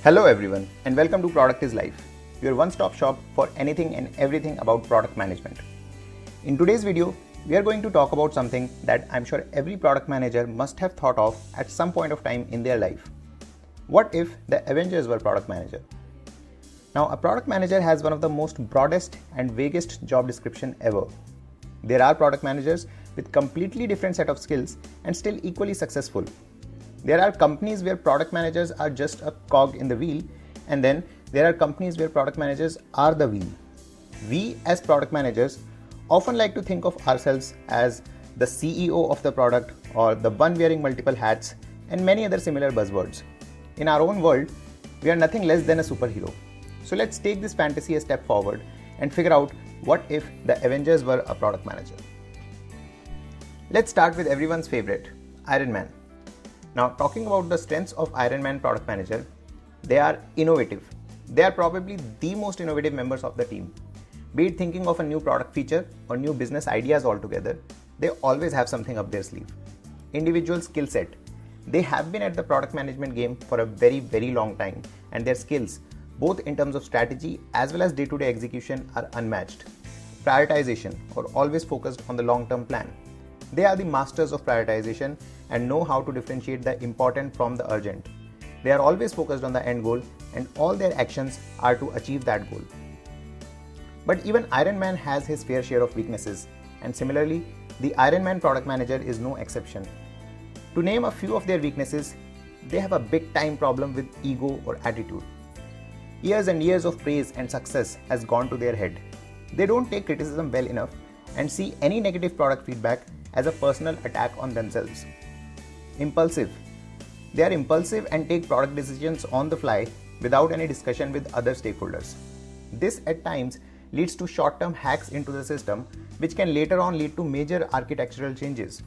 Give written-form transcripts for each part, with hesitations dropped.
Hello everyone and welcome to Product is Life, your one-stop shop for anything and everything about product management. In today's video, we are going to talk about something that I'm sure every product manager must have thought of at some point of time in their life. What if the Avengers were product manager? Now, a product manager has one of the most broadest and vaguest job description ever. There are product managers with completely different set of skills and still equally successful. There are companies where product managers are just a cog in the wheel, and then there are companies where product managers are the wheel. We as product managers often like to think of ourselves as the CEO of the product or the one wearing multiple hats and many other similar buzzwords. In our own world, we are nothing less than a superhero. So let's take this fantasy a step forward and figure out what if the Avengers were a product manager. Let's start with everyone's favorite, Iron Man. Now, talking about the strengths of Iron Man product manager, they are innovative. They are probably the most innovative members of the team. Be it thinking of a new product feature or new business ideas altogether, they always have something up their sleeve. Individual skill set. They have been at the product management game for a very, very long time, and their skills, both in terms of strategy as well as day-to-day execution, are unmatched. Prioritization, or always focused on the long-term plan. They are the masters of prioritization and know how to differentiate the important from the urgent. They are always focused on the end goal, and all their actions are to achieve that goal. But even Iron Man has his fair share of weaknesses, and similarly, the Iron Man product manager is no exception. To name a few of their weaknesses, they have a big time problem with ego or attitude. Years and years of praise and success has gone to their head. They don't take criticism well enough and see any negative product feedback as a personal attack on themselves. Impulsive. They are impulsive and take product decisions on the fly without any discussion with other stakeholders. This at times leads to short-term hacks into the system, which can later on lead to major architectural changes.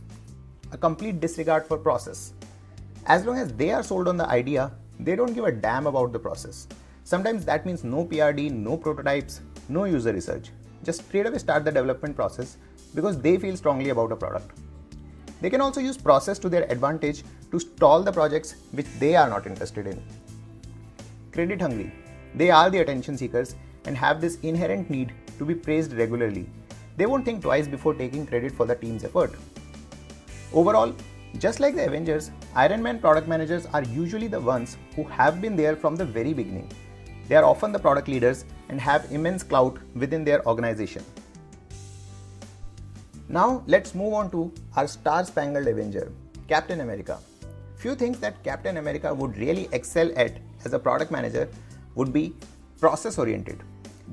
A complete disregard for process. As long as they are sold on the idea, they don't give a damn about the process. Sometimes that means no PRD, no prototypes, no user research. Just straight away start the development process because they feel strongly about a product. They can also use process to their advantage to stall the projects which they are not interested in. Credit hungry. They are the attention seekers and have this inherent need to be praised regularly. They won't think twice before taking credit for the team's effort. Overall, just like the Avengers, Iron Man product managers are usually the ones who have been there from the very beginning. They are often the product leaders and have immense clout within their organization. Now let's move on to our star-spangled Avenger, Captain America. Few things that Captain America would really excel at as a product manager would be process-oriented.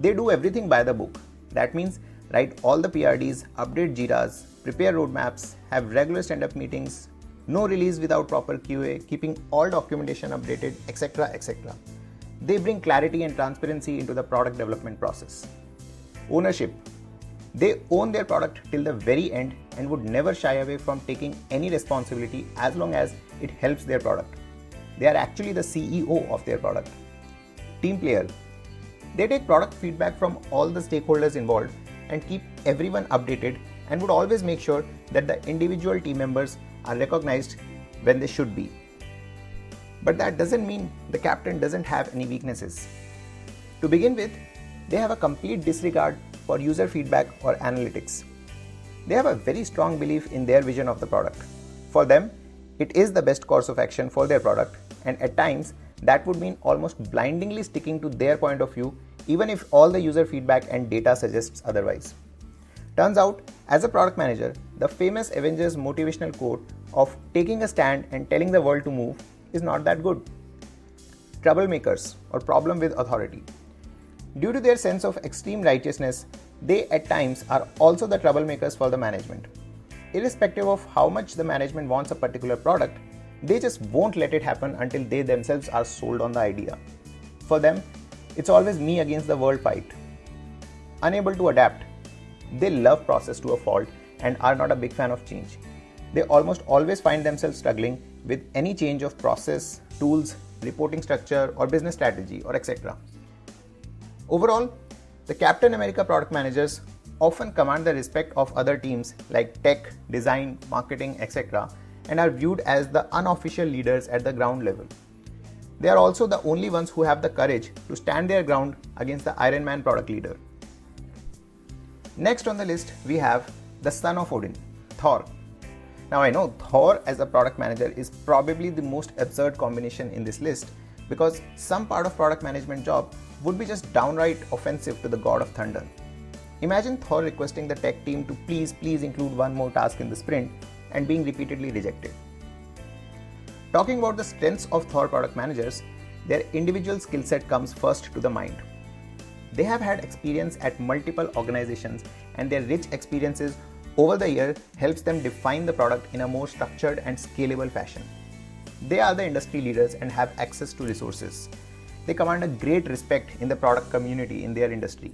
They do everything by the book. That means write all the PRDs, update JIRAs, prepare roadmaps, have regular stand-up meetings, no release without proper QA, keeping all documentation updated, etc. etc. They bring clarity and transparency into the product development process. Ownership. They own their product till the very end and would never shy away from taking any responsibility as long as it helps their product. They are actually the CEO of their product. Team player. They take product feedback from all the stakeholders involved and keep everyone updated and would always make sure that the individual team members are recognized when they should be. But that doesn't mean the captain doesn't have any weaknesses. To begin with, they have a complete disregard for user feedback or analytics. They have a very strong belief in their vision of the product. For them, it is the best course of action for their product, and at times that would mean almost blindingly sticking to their point of view even if all the user feedback and data suggests otherwise. Turns out, as a product manager, the famous Avengers motivational quote of taking a stand and telling the world to move is not that good. Troublemakers or problem with authority. Due to their sense of extreme righteousness, they at times are also the troublemakers for the management. Irrespective of how much the management wants a particular product, they just won't let it happen until they themselves are sold on the idea. For them, it's always me against the world fight. Unable to adapt. They love process to a fault and are not a big fan of change. They almost always find themselves struggling with any change of process, tools, reporting structure, or business strategy, or etc. Overall, the Captain America product managers often command the respect of other teams like tech, design, marketing, etc., and are viewed as the unofficial leaders at the ground level. They are also the only ones who have the courage to stand their ground against the Iron Man product leader. Next on the list, we have the son of Odin, Thor. Now I know Thor as a product manager is probably the most absurd combination in this list, because some part of product management job would be just downright offensive to the god of thunder. Imagine Thor requesting the tech team to please include one more task in the sprint and being repeatedly rejected. Talking about the strengths of Thor product managers, their individual skill set comes first to the mind. They have had experience at multiple organizations, and their rich experiences over the year helps them define the product in a more structured and scalable fashion. They are the industry leaders and have access to resources. They command a great respect in the product community in their industry.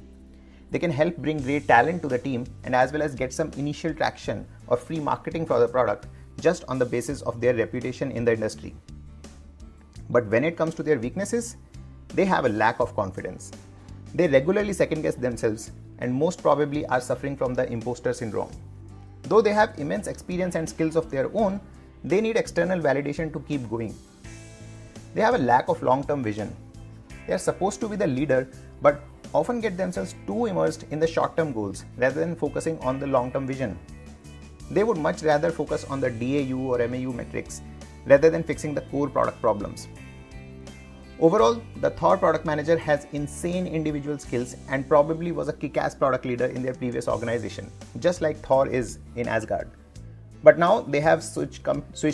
They can help bring great talent to the team and as well as get some initial traction or free marketing for the product just on the basis of their reputation in the industry. But when it comes to their weaknesses, they have a lack of confidence. They regularly second guess themselves and most probably are suffering from the imposter syndrome. Though they have immense experience and skills of their own, they need external validation to keep going. They have a lack of long-term vision. They are supposed to be the leader, but often get themselves too immersed in the short-term goals rather than focusing on the long-term vision. They would much rather focus on the DAU or MAU metrics rather than fixing the core product problems. Overall, the Thor product manager has insane individual skills and probably was a kick-ass product leader in their previous organization, just like Thor is in Asgard. But now they have switched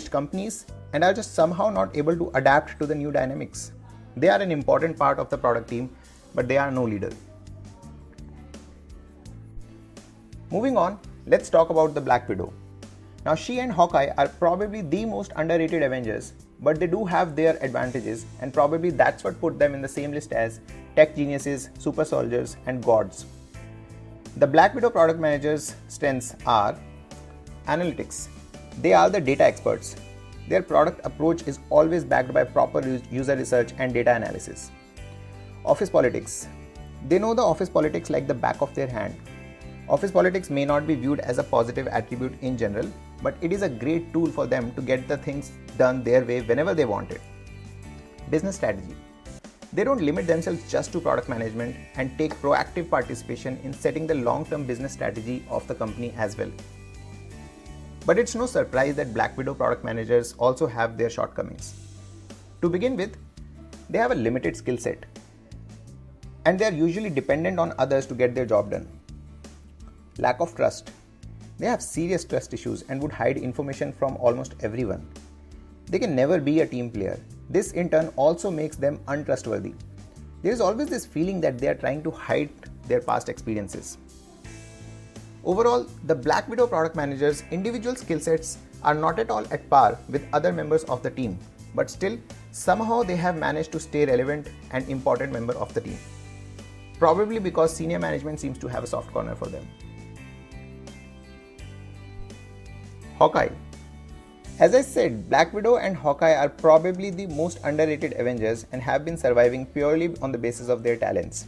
companies and are just somehow not able to adapt to the new dynamics. They are an important part of the product team, but they are no leader. Moving on, let's talk about the Black Widow. Now she and Hawkeye are probably the most underrated Avengers, but they do have their advantages, and probably that's what put them in the same list as tech geniuses, super soldiers, and gods. The Black Widow product manager's strengths are analytics. They are the data experts. Their product approach is always backed by proper user research and data analysis. Office politics. They know the office politics like the back of their hand. Office politics may not be viewed as a positive attribute in general, but it is a great tool for them to get the things done their way whenever they want it. Business strategy. They don't limit themselves just to product management and take proactive participation in setting the long-term business strategy of the company as well. But it's no surprise that Black Widow product managers also have their shortcomings. To begin with, they have a limited skill set, and they are usually dependent on others to get their job done. Lack of trust. They have serious trust issues and would hide information from almost everyone. They can never be a team player. This in turn also makes them untrustworthy. There is always this feeling that they are trying to hide their past experiences. Overall, the Black Widow product managers' individual skill sets are not at all at par with other members of the team, but still, somehow they have managed to stay relevant and important member of the team. Probably because senior management seems to have a soft corner for them. Hawkeye. As I said, Black Widow and Hawkeye are probably the most underrated Avengers and have been surviving purely on the basis of their talents.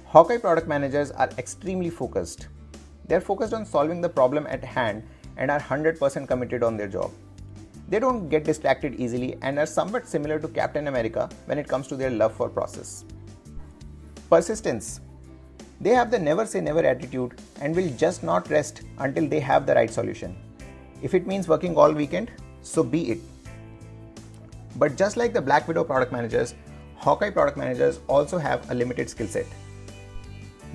Hawkeye product managers are extremely focused. They are focused on solving the problem at hand and are 100% committed on their job. They don't get distracted easily and are somewhat similar to Captain America when it comes to their love for process. Persistence. They have the never say never attitude and will just not rest until they have the right solution. If it means working all weekend, so be it. But just like the Black Widow product managers, Hawkeye product managers also have a limited skill set.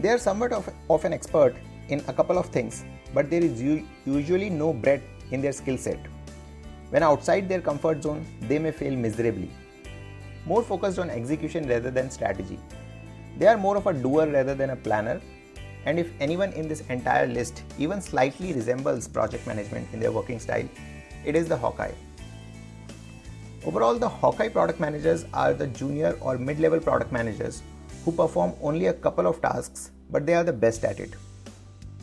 They are somewhat of an expert in a couple of things, but there is usually no breadth in their skill set. When outside their comfort zone, they may fail miserably. More focused on execution rather than strategy. They are more of a doer rather than a planner, and if anyone in this entire list even slightly resembles project management in their working style, it is the Hawkeye. Overall, the Hawkeye product managers are the junior or mid-level product managers who perform only a couple of tasks, but they are the best at it.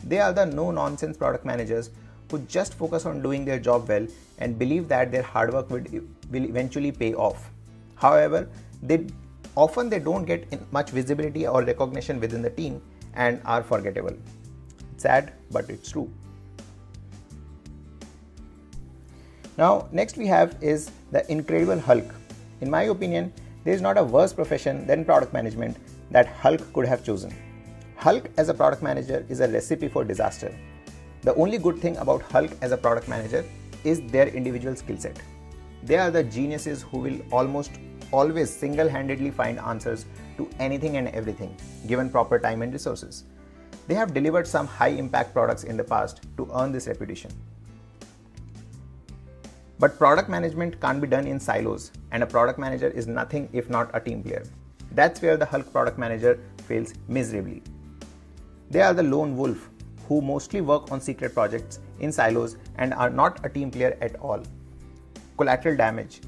They are the no-nonsense product managers who just focus on doing their job well and believe that their hard work will eventually pay off. However, they don't get much visibility or recognition within the team and are forgettable. It's sad, but it's true. Now, next we have is the Incredible Hulk. In my opinion, there is not a worse profession than product management that Hulk could have chosen. Hulk as a product manager is a recipe for disaster. The only good thing about Hulk as a product manager is their individual skill set. They are the geniuses who will almost always single-handedly find answers to anything and everything, given proper time and resources. They have delivered some high-impact products in the past to earn this reputation. But product management can't be done in silos, and a product manager is nothing if not a team player. That's where the Hulk product manager fails miserably. They are the lone wolf who mostly work on secret projects in silos and are not a team player at all. Collateral damage.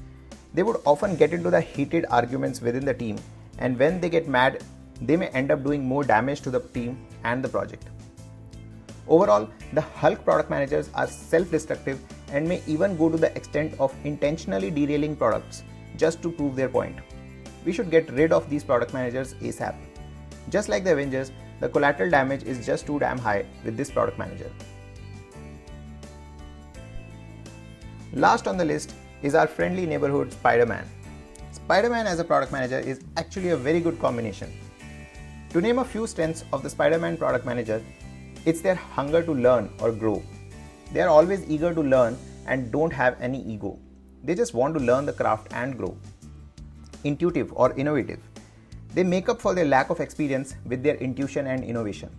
They would often get into the heated arguments within the team, and when they get mad, they may end up doing more damage to the team and the project. Overall, the Hulk product managers are self-destructive and may even go to the extent of intentionally derailing products just to prove their point. We should get rid of these product managers ASAP. Just like the Avengers, the collateral damage is just too damn high with this product manager. Last on the list is our friendly neighborhood Spider-Man. Spider-Man as a product manager is actually a very good combination. To name a few strengths of the Spider-Man product manager, it's their hunger to learn or grow. They are always eager to learn and don't have any ego. They just want to learn the craft and grow. Intuitive or innovative. They make up for their lack of experience with their intuition and innovation.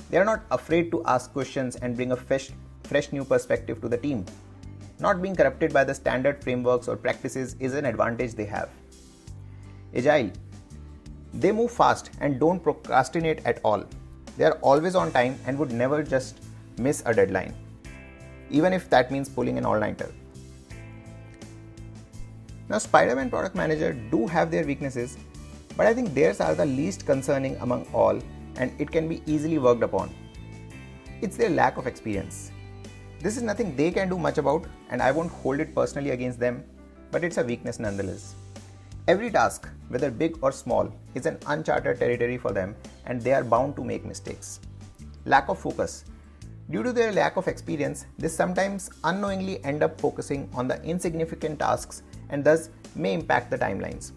They are not afraid to ask questions and bring a fresh new perspective to the team. Not being corrupted by the standard frameworks or practices is an advantage they have. Agile. They move fast and don't procrastinate at all. They are always on time and would never just miss a deadline, even if that means pulling an all-nighter. Now, Spider-Man product manager do have their weaknesses, but I think theirs are the least concerning among all, and it can be easily worked upon. It's their lack of experience. This is nothing they can do much about, and I won't hold it personally against them, but it's a weakness nonetheless. Every task, whether big or small, is an uncharted territory for them, and they are bound to make mistakes. Lack of focus. Due to their lack of experience, they sometimes unknowingly end up focusing on the insignificant tasks and thus may impact the timelines.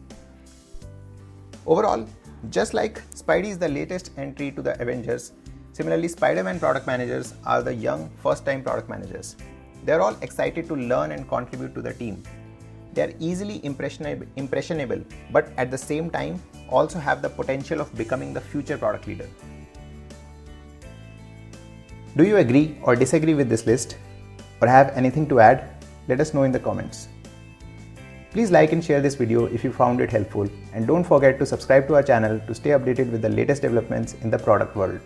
Overall, just like Spidey is the latest entry to the Avengers, similarly Spider-Man product managers are the young first-time product managers. They are all excited to learn and contribute to the team. They are easily impressionable, but at the same time also have the potential of becoming the future product leader. Do you agree or disagree with this list, or have anything to add? Let us know in the comments. Please like and share this video if you found it helpful, and don't forget to subscribe to our channel to stay updated with the latest developments in the product world.